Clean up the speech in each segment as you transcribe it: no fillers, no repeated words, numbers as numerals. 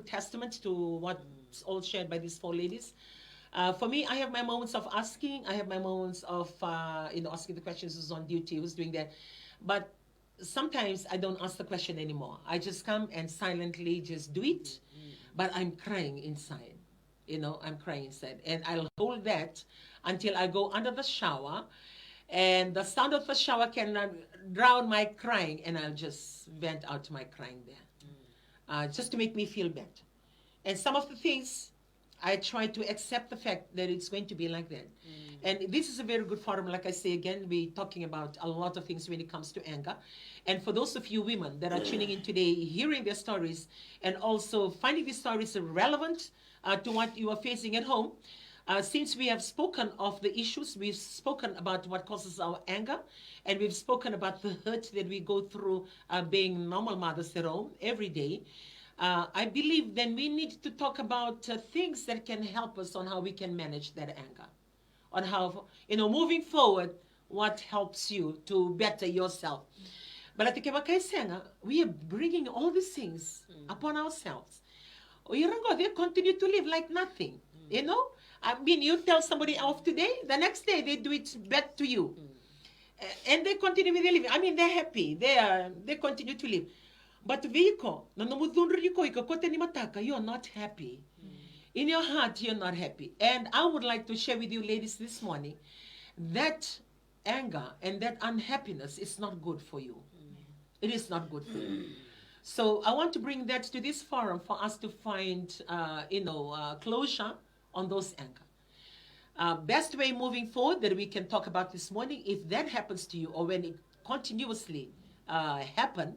testament to what's all shared by these four ladies. For me, I have my moments of asking. I have my moments of, asking the questions who's on duty, who's doing that. But sometimes I don't ask the question anymore. I just come and silently just do it. But I'm crying inside. I'm crying inside. And I'll hold that until I go under the shower. And the sound of the shower can drown my crying. And I'll just vent out my crying there. Just to make me feel better. And some of the things, I try to accept the fact that it's going to be like that. And this is a very good forum. Like I say again, we're talking about a lot of things when it comes to anger. And for those of you women that are tuning in today, hearing their stories, and also finding these stories relevant to what you are facing at home, since we have spoken of the issues, we've spoken about what causes our anger, and we've spoken about the hurt that we go through being normal mothers at home every day. I believe then we need to talk about things that can help us on how we can manage that anger, on how, moving forward, what helps you to better yourself. But I think we are bringing all these things upon ourselves. They continue to live like nothing, I mean, you tell somebody off today, the next day they do it back to you. And they continue with their living. I mean, they're happy. They continue to live. But you're not happy. In your heart, you're not happy. And I would like to share with you, ladies, this morning, that anger and that unhappiness is not good for you. It is not good for you. So I want to bring that to this forum for us to find, closure on those anger. Best way moving forward that we can talk about this morning, if that happens to you or when it continuously happen,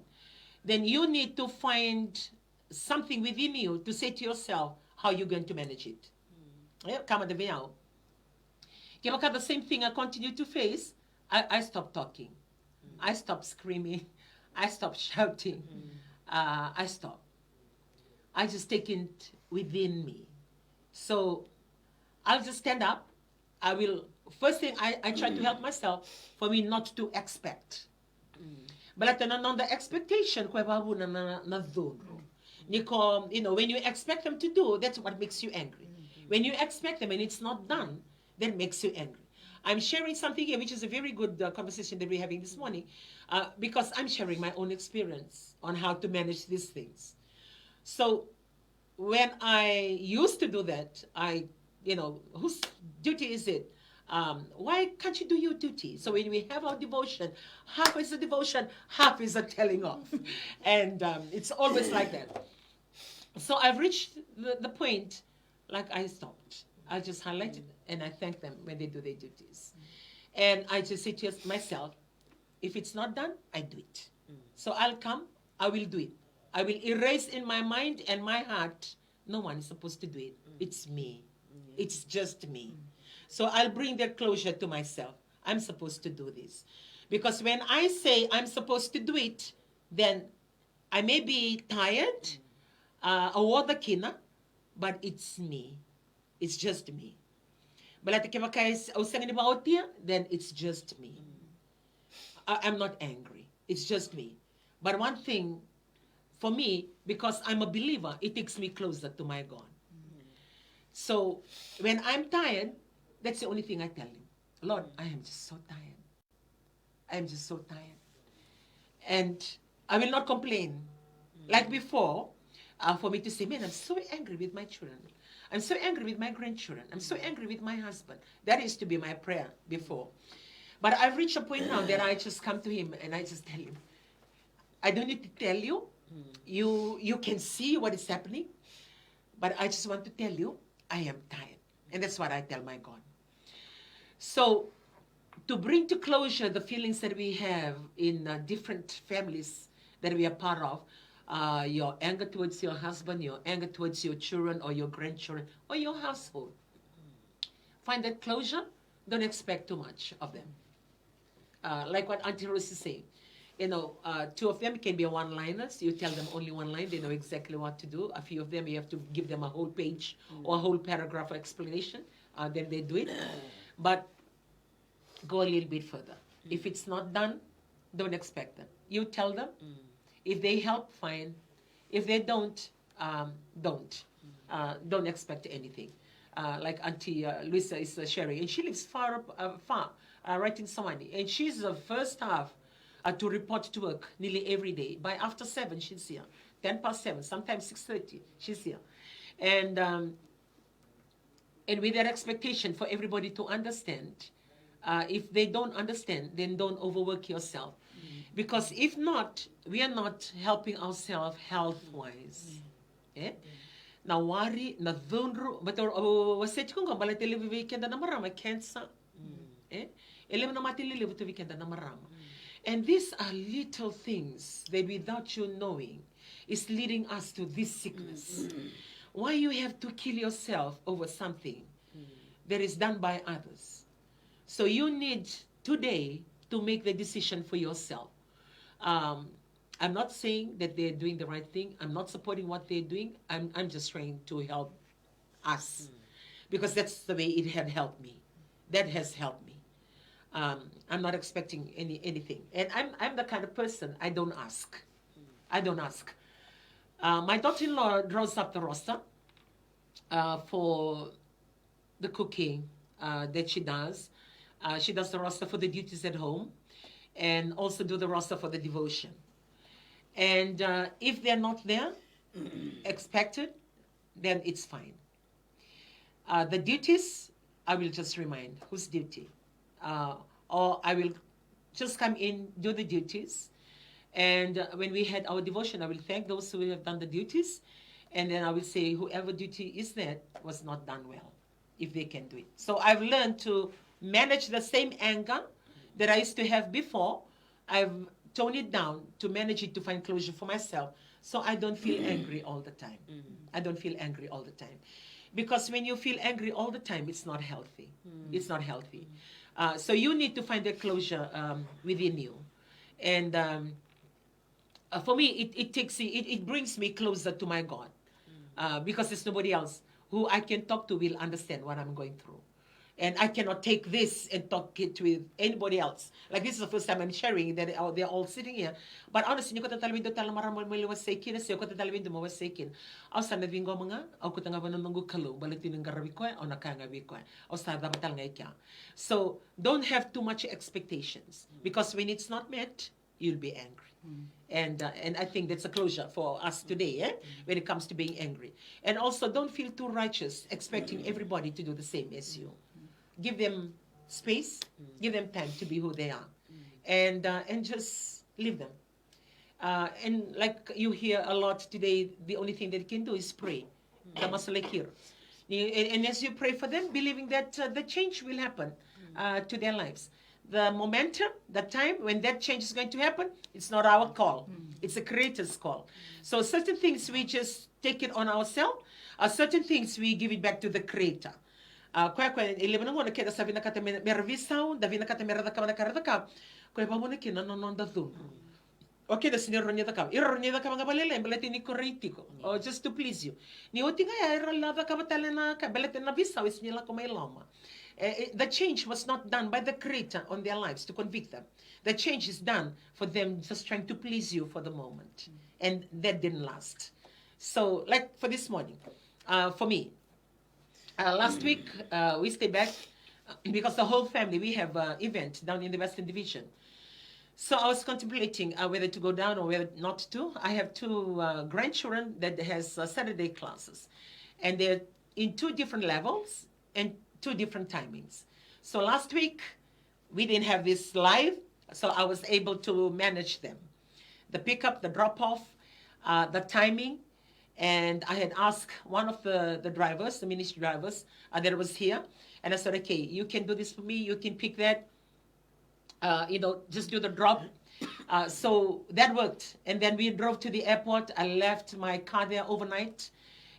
then you need to find something within you to say to yourself how you're going to manage it. The same thing I continue to face, I stop talking. I stop screaming. I stop shouting. I stop. I just take it within me. So I'll just stand up. First thing, I try to help myself for me not to expect. But on the expectation, when you expect them to do, that's what makes you angry. When you expect them and it's not done, that makes you angry. I'm sharing something here, which is a very good conversation that we're having this morning, because I'm sharing my own experience on how to manage these things. So when I used to do that, whose duty is it? Why can't you do your duty? So when we have our devotion, half is a devotion, half is a telling off. And it's always like that. So I've reached the point, like I stopped. I just highlight it and I thank them when they do their duties. And I just say to myself, if it's not done, I do it. So I'll come, I will do it. I will erase in my mind and my heart, no one is supposed to do it. It's me. It's just me. So I'll bring that closure to myself. I'm supposed to do this. Because when I say I'm supposed to do it, then I may be tired, or the kina, but it's me. It's just me. But then it's just me. I'm not angry. It's just me. But one thing, for me, because I'm a believer, it takes me closer to my God. So when I'm tired, that's the only thing I tell him. Lord, I am just so tired. I am just so tired. And I will not complain. Like before, for me to say, man, I'm so angry with my children. I'm so angry with my grandchildren. I'm so angry with my husband. That used to be my prayer before. But I've reached a point now that I just come to him and I just tell him, I don't need to tell you. You can see what is happening. But I just want to tell you, I am tired. And that's what I tell my God. So to bring to closure the feelings that we have in different families that we are part of, your anger towards your husband, your anger towards your children or your grandchildren or your household. Find that closure. Don't expect too much of them. Like what Auntie Rosi said, two of them can be one-liners. You tell them only one line, they know exactly what to do. A few of them, you have to give them a whole page or a whole paragraph of explanation. Then they do it. But go a little bit further. If it's not done, don't expect them. You tell them. If they help, fine. If they don't, don't. Don't expect anything. Like Auntie Luisa is sharing, and she lives far right in Somali, and she's the first half to report to work nearly every day. By after 7, she's here. 7:10, sometimes 6:30, she's here, and with that expectation for everybody to understand. If they don't understand, then don't overwork yourself, because if not, we are not helping ourselves health-wise. Na wari na dhunru bator waseti kung bala tele weekend na marama cancer. Ele na matili live to weekend na marama. And these are little things that without you knowing is leading us to this sickness. Why you have to kill yourself over something that is done by others? So you need today to make the decision for yourself. I'm not saying that they're doing the right thing. I'm not supporting what they're doing. I'm just trying to help us, because that's the way it had helped me. That has helped me. I'm not expecting anything, and I'm the kind of person I don't ask. I don't ask. My daughter-in-law draws up the roster for the cooking that she does. She does the roster for the duties at home, and also do the roster for the devotion. And if they're not there, expected, then it's fine. The duties, I will just remind whose duty. Or I will just come in, do the duties. And when we had our devotion, I will thank those who have done the duties. And then I will say, whoever duty is that was not done well, if they can do it. So I've learned to manage the same anger that I used to have before. I've toned it down to manage it, to find closure for myself, so I don't feel angry all the time. I don't feel angry all the time. Because when you feel angry all the time, it's not healthy. It's not healthy. So you need to find a closure within you. And for me, it brings me closer to my God. Because there's nobody else who I can talk to will understand what I'm going through. And I cannot take this and talk it with anybody else. Like, this is the first time I'm sharing that they're all sitting here. But honestly, ko tatalawin do talamara mo was sekin, siya ko tatalawin do mo was sekin. Aw sa nabingo mga, aw ko tanga banong nunggu kalo, balitin ng garabi ko, aw nakanga ko, aw sa dabatal nga ikya. So don't have too much expectations, because when it's not met, you'll be angry. And I think that's a closure for us today, when it comes to being angry. And also, don't feel too righteous, expecting everybody to do the same as you. Give them space, give them time to be who they are, and just leave them. And like you hear a lot today, the only thing that you can do is pray. And as you pray for them, believing that the change will happen to their lives. The momentum, the time when that change is going to happen, it's not our call. It's the Creator's call. So certain things we just take it on ourselves. Certain things we give it back to the Creator. Ele não quer que essa vida cata mervisão, da vida cata merda cama da cara da cama. Qual é para você que não dá tudo. Okay, the senhor ronya da cama. Ronya da cama gabalele, belete ni corretico. Or just to please you. Ni otinga era lá da cama talena, belete na visão, isso nela como lama. The change was not done by the Creator on their lives to convict them. The change is done for them just trying to please you for the moment. And that didn't last. So, like for this morning, for me, last week, we stayed back because the whole family, we have an event down in the Western Division. So I was contemplating whether to go down or whether not to. I have two grandchildren that has Saturday classes. And they're in 2 different levels and 2 different timings. So last week, we didn't have this live, so I was able to manage them. The pickup, the drop-off, the timing. And I had asked one of the drivers, the ministry drivers, that was here. And I said, okay, you can do this for me. You can pick that. Just do the drop. So that worked. And then we drove to the airport. I left my car there overnight.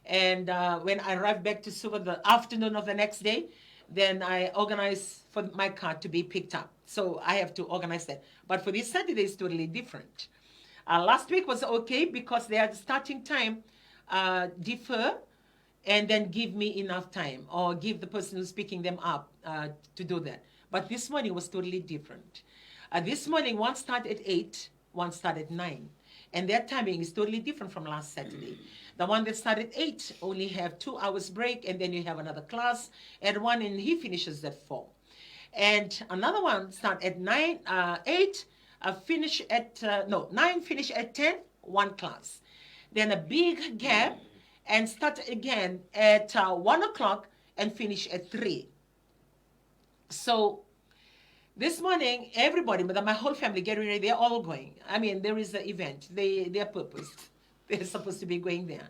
And when I arrived back to Suva the afternoon of the next day, then I organized for my car to be picked up. So I have to organize that. But for this Saturday, it's totally different. Last week was okay because they had starting time defer and then give me enough time, or give the person who's picking them up to do that. But this morning was totally different. This morning, one started at 8, one started at 9. And their timing is totally different from last Saturday. The one that started 8 only have 2 hours break, and then you have another class at 1, and he finishes at 4. And another one start at 9, 8, finish at, 9, finish at 10, 1 class. Then a big gap, and start again at 1 o'clock and finish at 3. So this morning, everybody, my whole family getting ready, they're all going. I mean, there is an event. They're purposed. They're supposed to be going there.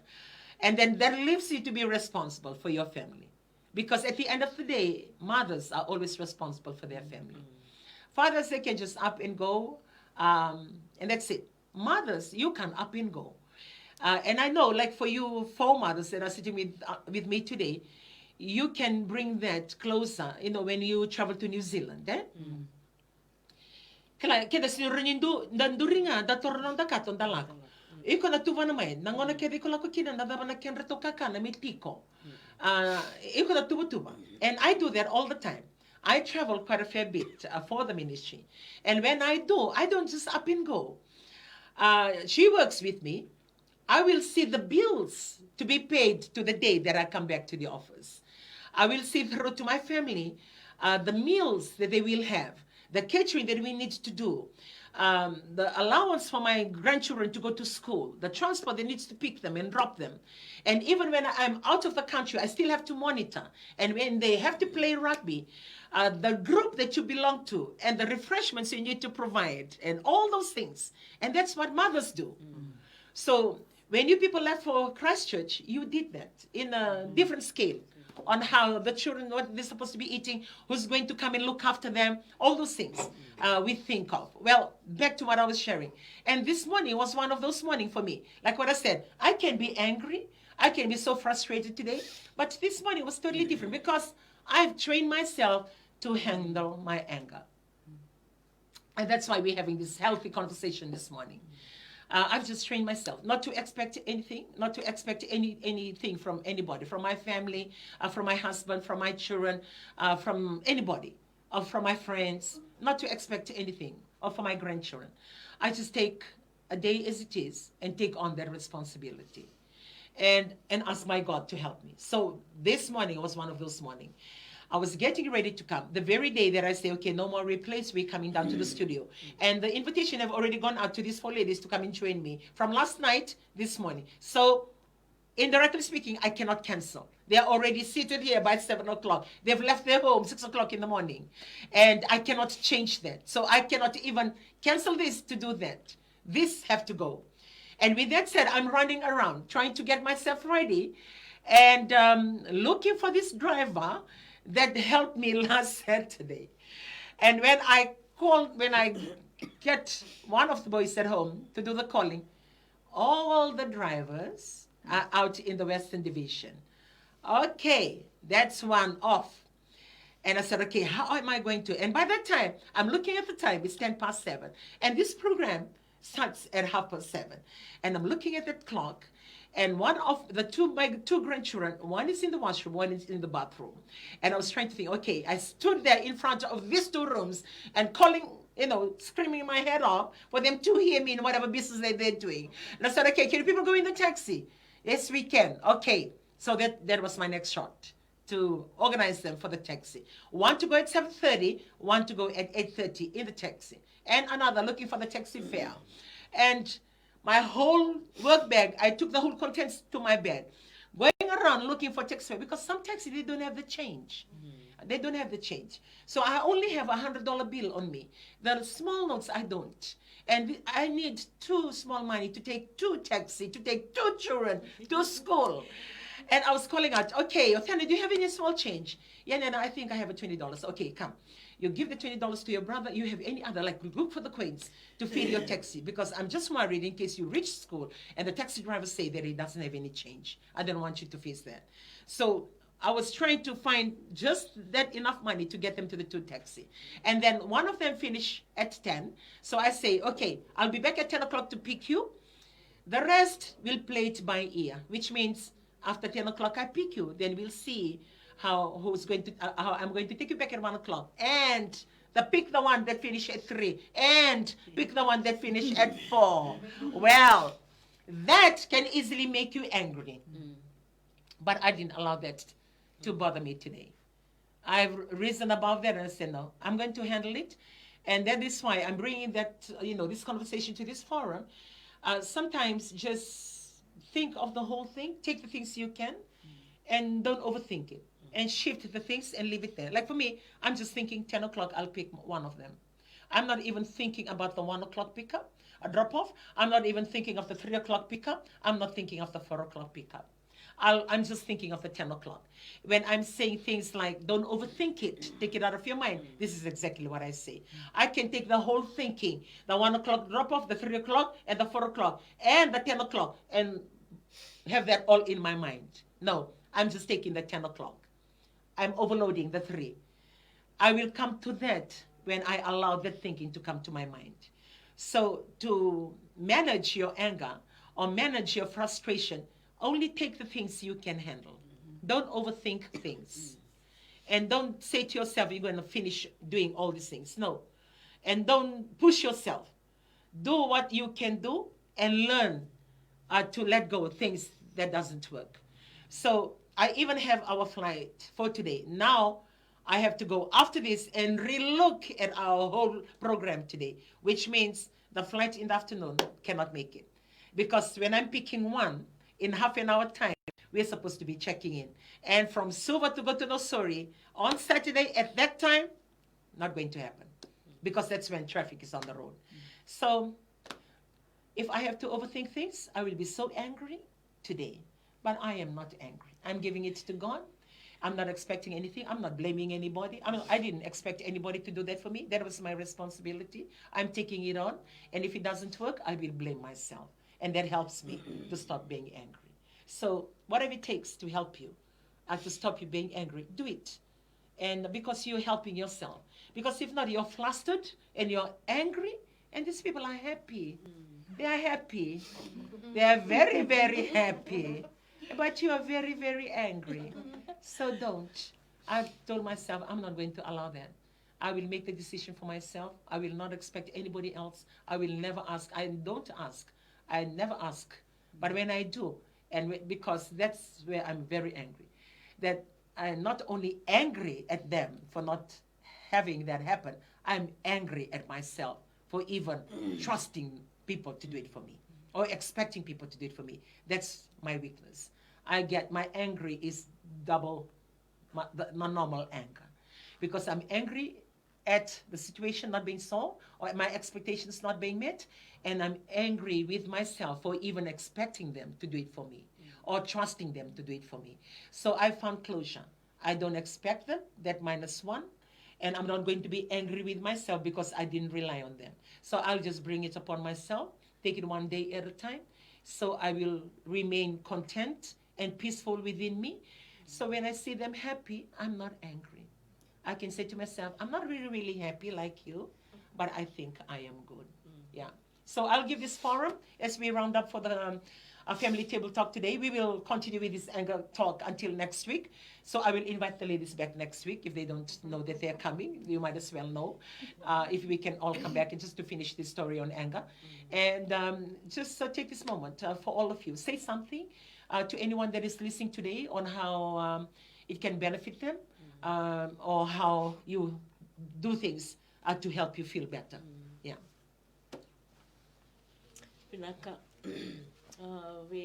And then that leaves you to be responsible for your family. Because at the end of the day, mothers are always responsible for their family. Fathers, they can just up and go, and that's it. Mothers, you can up and go. And I know, like for you 4 mothers that are sitting with me today, you can bring that closer, when you travel to New Zealand. Kaya sinurindo danduringa da tornong da katon da lako. Iko na tuwa na mai, nangona kedi ko lako kina na daba na kenreto kaka na mitiko. Iko na tuwa. And I do that all the time. I travel quite a fair bit for the ministry. And when I do, I don't just up and go. She works with me. I will see the bills to be paid to the day that I come back to the office. I will see through to my family the meals that they will have, the catering that we need to do, the allowance for my grandchildren to go to school, the transport that needs to pick them and drop them. And even when I'm out of the country, I still have to monitor. And when they have to play rugby, the group that you belong to and the refreshments you need to provide and all those things. And that's what mothers do. So when you people left for Christchurch, you did that in a different scale on how the children, what they're supposed to be eating, who's going to come and look after them, all those things we think of. Well, back to what I was sharing. And this morning was one of those mornings for me. Like what I said, I can be angry. I can be so frustrated today. But this morning was totally different because I've trained myself to handle my anger. And that's why we're having this healthy conversation this morning. I've just trained myself not to expect anything, not to expect anything from anybody, from my family, from my husband, from my children, from anybody, or from my friends, not to expect anything, or for my grandchildren. I just take a day as it is and take on that responsibility and ask my God to help me. So this morning was one of those mornings. I was getting ready to come. The very day that I say, okay, no more replays, we're coming down to the studio. And the invitation have already gone out to these 4 ladies to come and join me from last night, this morning. So, indirectly speaking, I cannot cancel. They're already seated here by 7 o'clock. They've left their home 6 o'clock in the morning. And I cannot change that. So I cannot even cancel this to do that. This have to go. And with that said, I'm running around trying to get myself ready and looking for this driver that helped me last Saturday. And when I get one of the boys at home to do the calling, all the drivers are out in the Western Division. Okay, that's one off. And I said, okay, how am I going to? And by that time, I'm looking at the time, it's 7:10. And this program starts at 7:30. And I'm looking at that clock. And one of my two grandchildren, one is in the washroom, one is in the bathroom. And I was trying to think, okay, I stood there in front of these 2 rooms and calling, screaming my head off for them to hear me in whatever business they're doing. And I said, okay, can people go in the taxi? Yes, we can. Okay. So that was my next shot, to organize them for the taxi. One to go at 7:30, one to go at 8:30 in the taxi. And another looking for the taxi fare. And my whole work bag, I took the whole contents to my bed, going around looking for taxi fare, because some taxis, they don't have the change. They don't have the change. So I only have $100 bill on me. The small notes, I don't. And I need 2 small money to take 2 taxi, to take 2 children to school. And I was calling out, okay, Othana, do you have any small change? Yeah, no, I think I have a $20. Okay, come. You give the $20 to your brother. You have any other, look for the coins to feed your taxi, because I'm just worried in case you reach school and the taxi driver say that he doesn't have any change. I don't want you to face that. So I was trying to find just that enough money to get them to the 2 taxi. And then one of them finished at 10. So I say, okay, I'll be back at 10 o'clock to pick you. The rest will play it by ear, which means after 10 o'clock I pick you. Then we'll see how I'm going to take you back at 1 o'clock. And Pick the one that finished at 3, and pick the one that finished at 4. Well, that can easily make you angry. But I didn't allow that to bother me today. I've reasoned about that, and I said, no, I'm going to handle it. And that is why I'm bringing that, this conversation to this forum. Sometimes just think of the whole thing, take the things you can, and don't overthink it. And shift the things and leave it there. Like for me, I'm just thinking 10 o'clock, I'll pick one of them. I'm not even thinking about the 1 o'clock pickup, a drop-off. I'm not even thinking of the 3 o'clock pickup. I'm not thinking of the 4 o'clock pickup. I'm just thinking of the 10 o'clock. When I'm saying things like, don't overthink it, take it out of your mind, this is exactly what I say. I can take the whole thinking, the 1 o'clock drop-off, the 3 o'clock, and the 4 o'clock, and the 10 o'clock, and have that all in my mind. No, I'm just taking the 10 o'clock. I'm overloading the 3. I will come to that when I allow that thinking to come to my mind. So to manage your anger or manage your frustration, only take the things you can handle. Don't overthink things. And don't say to yourself, you're going to finish doing all these things. No. And don't push yourself. Do what you can do and learn to let go of things that doesn't work. So I even have our flight for today. Now I have to go after this and relook at our whole program today, which means the flight in the afternoon cannot make it. Because when I'm picking one, in half an hour time, we're supposed to be checking in. And from Suva to go to Nosori on Saturday at that time, not going to happen. Because that's when traffic is on the road. So if I have to overthink things, I will be so angry today. But I am not angry. I'm giving it to God. I'm not expecting anything. I'm not blaming anybody. I didn't expect anybody to do that for me. That was my responsibility. I'm taking it on. And if it doesn't work, I will blame myself. And that helps me to stop being angry. So whatever it takes to help you, to stop you being angry, do it. And because you're helping yourself. Because if not, you're flustered and you're angry, and these people are happy. They are happy. They are very, very happy. But you are very, very angry. So don't. I told myself, I'm not going to allow that. I will make the decision for myself. I will not expect anybody else. I will never ask. I don't ask. I never ask. But when I do, and because that's where I'm very angry, that I'm not only angry at them for not having that happen, I'm angry at myself for even trusting people to do it for me or expecting people to do it for me. That's my weakness. My angry is double my normal anger, because I'm angry at the situation not being solved or my expectations not being met, and I'm angry with myself for even expecting them to do it for me or trusting them to do it for me. So I found closure. I don't expect them, that -1, and I'm not going to be angry with myself because I didn't rely on them. So I'll just bring it upon myself, take it one day at a time. So I will remain content and peaceful within me. So when I see them happy, I'm not angry. I can say to myself, I'm not really, really happy like you, but I think I am good. Yeah. So I'll give this forum as we round up for the family table talk today. We will continue with this anger talk until next week. So I will invite the ladies back next week. If they don't know that they're coming, you might as well know. If we can all come back and just to finish this story on anger. And just take this moment for all of you. Say something to anyone that is listening today on how it can benefit them or how you do things to help you feel better. Yeah. Pinaka, we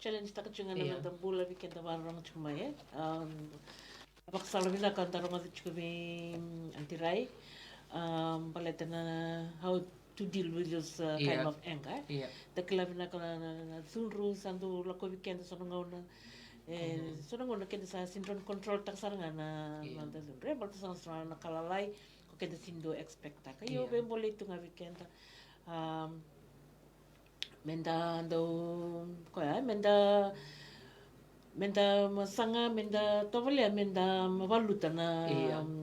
challenge takachunga na tambula we can tawarang chumaye. Baksala pinaka tarong at chukumi antirai. Paletana how to deal with this kind of anger. The kilabina na sulru sandu lako weekend sonongona. Sonongona kenda sa syndrome control taksaranga na nanda sulre. Balta sa na kalalai ko kenda sindo expecta. Kayo bembole tunga weekend. Menda do koya menda masanga menda tovalia menda mavaluta na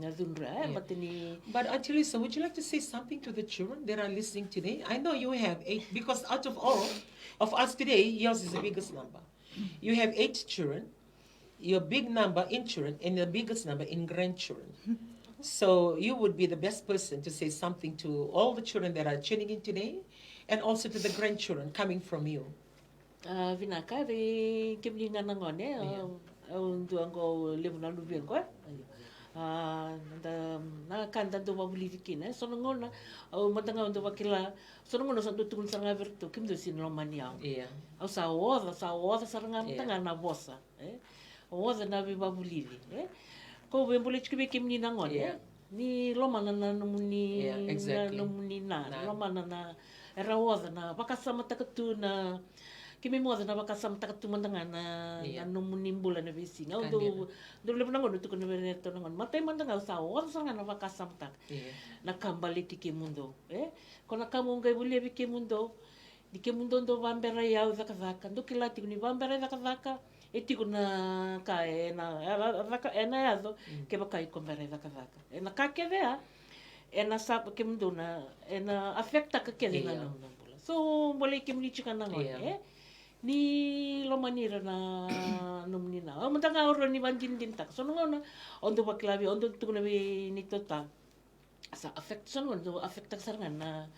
zunra batini. But actually, so would you like to say something to the children that are listening today? I know you have 8, because out of all of us today, yours is the biggest number. You have 8 children, your big number in children, and the biggest number in grandchildren. So you would be the best person to say something to all the children that are tuning in today, and also to the grandchildren coming from you. Vinaka ri kimlinga nangone unduango levuna luvengo. Na kanda do wabulivikina so ngona au matanga ndo wakila so ngona so tukun sanga verto kim do sin lomania au sa oda saranga matanga na bossa oda na vi wabulivi ko vembole chikbe kim ni nangone ni lomana na numuni na numuni na lomana na era oda na bakasama takatu na kimi mo na bakasam takatu mandanga na numuni mbula na visinga do lepo nangon tu kono veneto nangon matay mandanga sa or sanga na bakasam tak na kambali tiki mundo kona kamunga bulia biki mundo dike mundo do vambera yau zakazaka do kilati ni vambera zakazaka etiku na ka na yazo ke bakai konvera zakazaka na ka kevea na sap ke mundo na afekta ka ke na nambula so bole ke muni chika nangon ni lomanira na nomnina mantanga oro ni bandin din tak so ngona ondo baklabi ondo tukuna bi ni tota sa affect so ondo affect tak saranga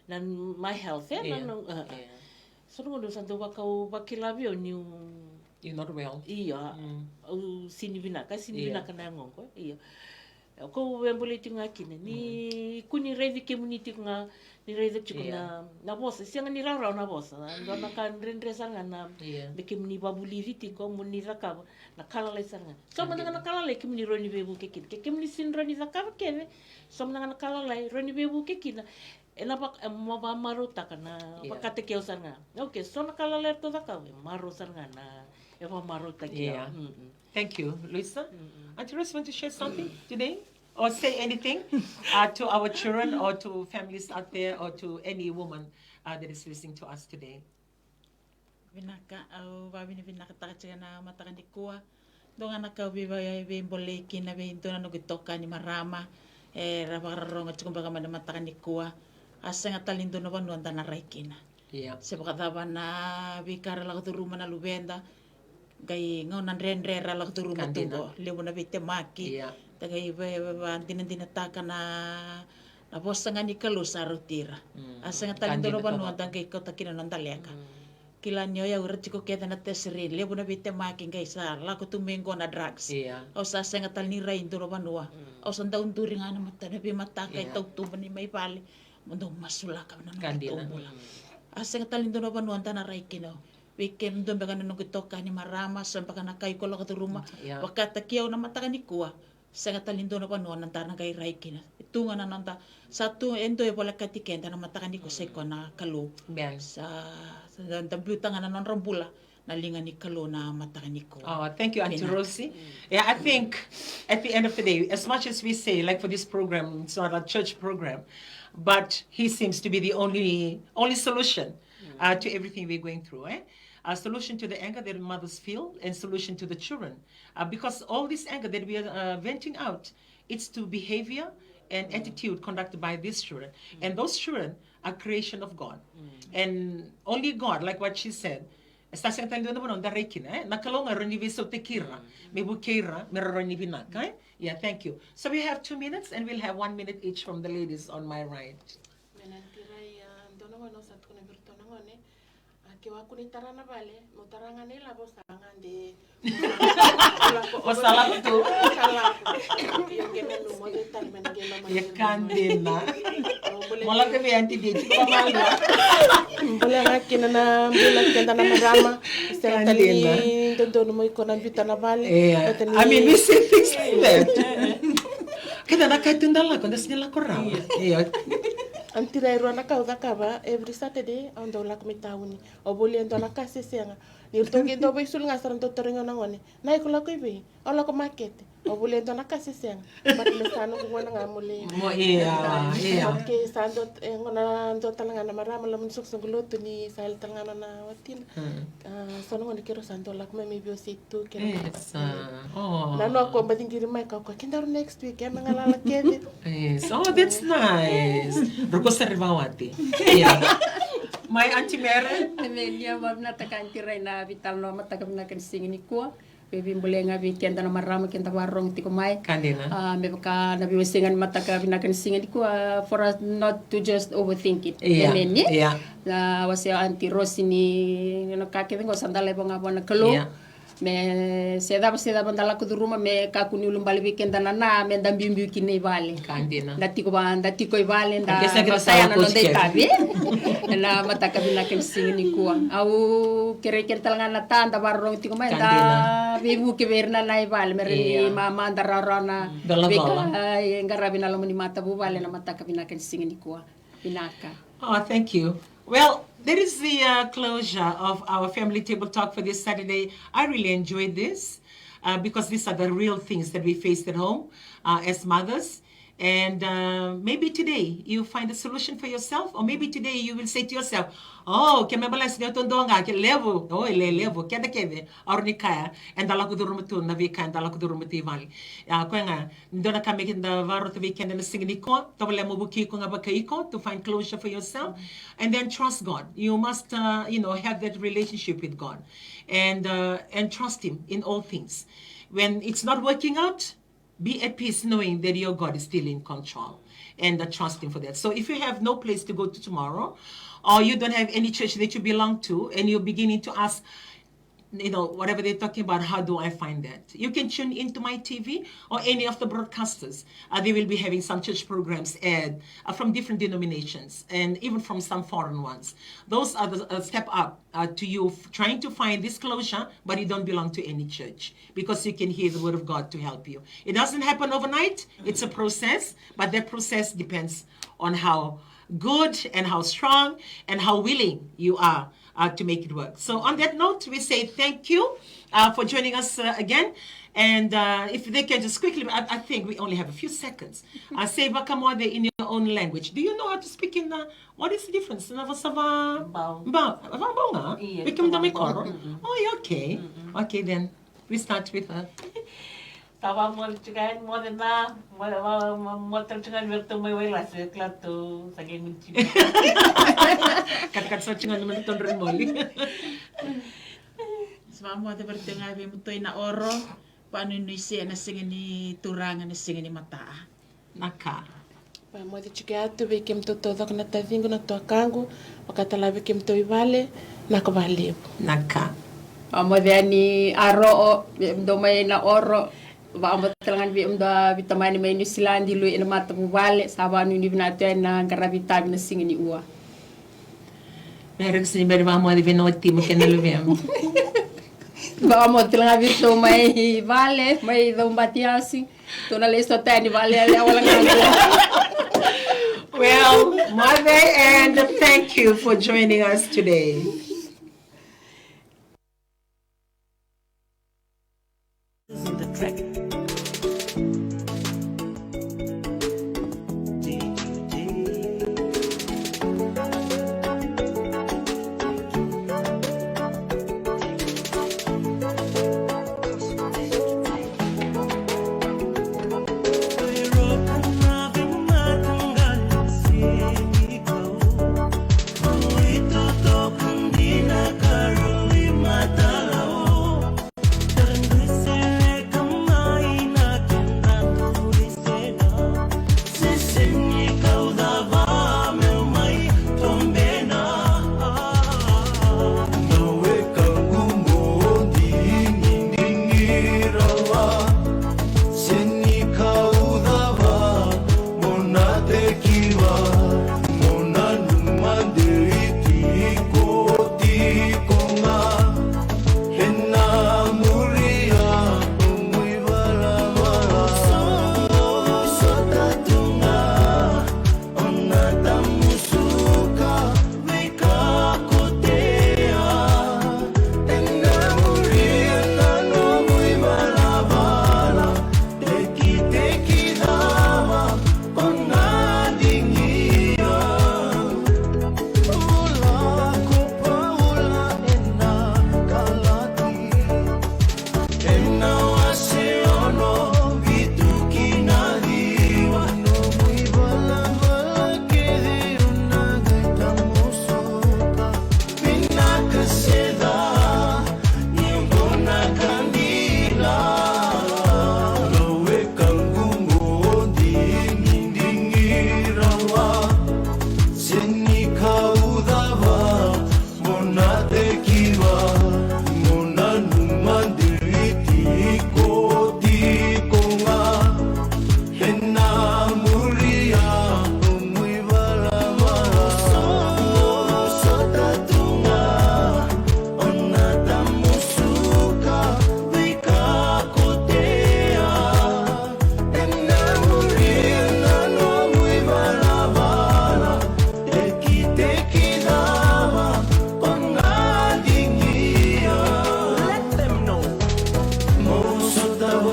na my health so ngona santo bakau bakilabi oni you're not well sinibina na ngoko ko wembole tinga kine ni kuni revi community nga ni revi chikuna na bosa sianga ni rara na bosa ndo na kan rendre sanga na beke muni babuli viti ko muni rakaba na kala le sanga so manda na kala le kimni roni bebu ke kimni sin roni zakaba kene so manda na kala le roni bebu ke kina ena bak maba maruta kana bakate ke sanga okay so na kala le to zakaba maro sanga na eva maruta ke Thank you, Luisa. Auntie Rosi, want to share something today? Or say anything to our children or to families out there or to any woman that is listening to us today? Vinaka, vinaka taka na matakani kuwa. Donga naka viva boleki na vindona no gitoka ni marama. Rabaronga chikumbaga mana matakani kuwa. Asenga talindo no banu andana raikina. Sebakadaba na vikara la rumah na lubenda. Gai ngaunan rendre la rumah tubo. Lewu na vite maki. Tagai antina taka na bosa ngani kalu sarutira. Asenga talindo no banu andana gai kota kina nandaleka. Kila nyo ya urutiko keda na tesri lebu na bite making guys la ko tumengo na drugs o sa senga tal ni rain duro banua o sa daun during ana mata na bi mata kay tau tuba ni may pali mundo masula ka na tumula asenga tal ni duro banua ta na rai kino weekend do baga no gitoka ni marama sa baga na kay ko la ka ruma wakata kiyaw na mata ni kuwa senga tal ni duro banua na ta na kay rai kina itunga na nanta satu endo e bola katikenda na mata ni ko se ko na kalu sa dan tangan non rambula nalinga ni kalo na matakaniko. Oh, thank you, Auntie Rosi. Yeah, I think at the end of the day, as much as we say, like for this program, it's not a church program, but he seems to be the only solution to everything we're going through. A solution to the anger that mothers feel, and solution to the children, because all this anger that we are venting out, it's to behavior and attitude conducted by these children, and those children are creation of God. And only God, like what she said, está sentando no da rekina, nakalonga ronivi so tekira, me bukira, me ronivi naka. Yeah, thank you. So we have 2 minutes, and we'll have 1 minute each from the ladies on my right. Wasala tu. Ya kandena. Mola ke be anti de chico malo. Boleh ngakin na bilang kenda na marama. Tali dono mo iko na vita na vale. I mean, we say things like that. Kita nak kaitunda la kon desnya korang. Antira iro na kau zakaba every Saturday ando la kumitauni. O boleh ando na kasi senga. Ni utongi ndo ba isul ngasaran to toringo na ngone. Na iko la ko ibi. O la ko market. O boleh ando na kasi senga. Matlo sano ko ngona ngamuli. Mo iya. Okay, sando ngona ndo talanga na marama la mun suksong luto ni sal talanga na watin. Sono ngone kiro sando la kuma maybe ositu kiro. Yes. Oh. Nano ako badingiri mai ka ko kindaro next week ya mangalala kede. Yes. Oh, that's nice. Rosa Rivawati. Yeah. My Auntie Mere. Dia mabna takan tirai na vital no mata kabna kan singini ko. Baby mbulenga vi kenda na marama kenda warong tiko mai. Kandina. Me baka na bi singan mataka binakan singan ko for us not to just overthink it. Yeah. Yeah. Wasi anti Rosi ni no kake vengo sandale bonga bona kelo. Yeah. Me seda bandala ko duruma me ka kuni lumbali weekend na me ndambi mbi kine vale. Kandina. Ndati ko vale nda. Kesa kira Saya sawa no de tabi. Na mataka binakan singan ko. Au kere kentalanga na tanda warong tiko mai da vivu ke verna na vale mereni mama ndararana. Beka ngarabi na lomani mata bu vale na mataka binakan singan ko. Binaka. Oh, thank you. Well, there is the closure of our family table talk for this Saturday. I really enjoyed this because these are the real things that we face at home as mothers. And maybe today you find a solution for yourself, or maybe today you will say to yourself, oh, ke mebalas niyo tondonga, ke levo, oh, levo, kede, ornikaya, and dala ko durumutun na vika, and dala ko durumutivali. Kaya nga, ndona kami kinda varo to weekend na singiniko, tabale mo buki ko nga bakaiko to find closure for yourself, and then trust God. You must, have that relationship with God, and trust Him in all things. When it's not working out, be at peace knowing that your God is still in control, and trust Him for that. So if you have no place to go to tomorrow, or you don't have any church that you belong to, and you're beginning to ask, whatever they're talking about, how do I find that? You can tune into my TV or any of the broadcasters. They will be having some church programs aired from different denominations, and even from some foreign ones. Those are the step up to you trying to find this closure, but you don't belong to any church, because you can hear the word of God to help you. It doesn't happen overnight. It's a process, but that process depends on how good and how strong and how willing you are to make it work. So on that note, we say thank you for joining us again. And if they can just quickly, I think we only have a few seconds. Say Bakamode in your own language. Do you know how to speak in what is the difference? Oh, okay. Okay, then we start with her. Tava mo chikan mo na mo chikan verto mo wala sa klato sa game chikan. Kat sa chikan naman ton rin moli. Sa mo de verto nga be mo toy na oro paano ni siya na singin ni turangan na singin ni mata. Naka. Pa mo de chikiato be kem to todo na tavingo na to kangu wakatala be kem to ivale na ko valeu. Naka. Amo de ni aro do may na oro. Ba amo talangan bi umda bitamani may New Zealand lu ina mata bu vale sabanu ni bina tena garabita bina singini uwa. Merek sini beri mamo di venoti mo kenelo vem. Ba amo talangan bi to may vale may do mbatiasi to na lesto tani vale wala ngalo. Well, mother, and thank you for joining us today. The track. Karoli matalaw, dan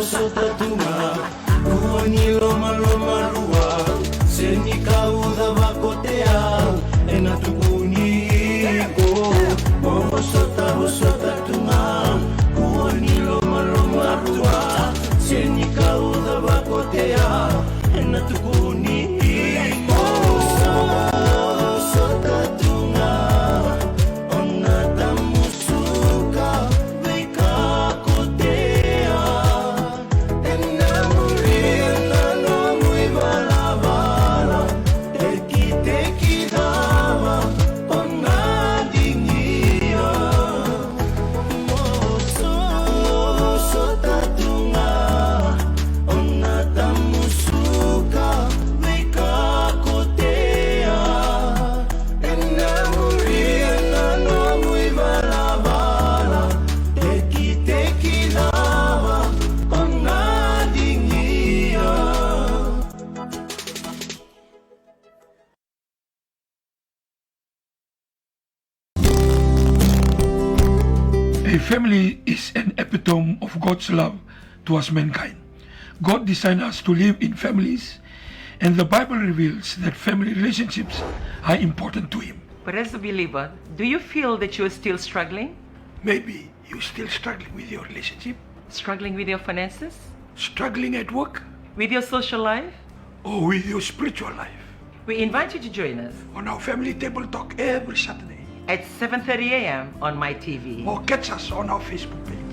sota tunga Kuani loma loma lua Seni kauda wakotea Ena tukuni iko Moho sota tunga Kuani loma loma lua Seni kauda wakotea Ena tukuni iko Sota tunga Ona tamusuka Weka kotea Ena muriena no muy balabala Teki teki dama Ona dingia Moso sota tunga Ona tamusuka Weka kotea Ena muriena no muy balabala Teki teki dama Ona dingia A family is an epitome of God's love towards mankind. God designed us to live in families, and the Bible reveals that family relationships are important to Him. But as a believer, do you feel that you are still struggling? Maybe you're still struggling with your relationship, Struggling with your finances? struggling at work, With your social life? or with your spiritual life. We invite you to join us On our Family Table Talk every Saturday, at 7:30 a.m. on my TV. or catch us on our Facebook page.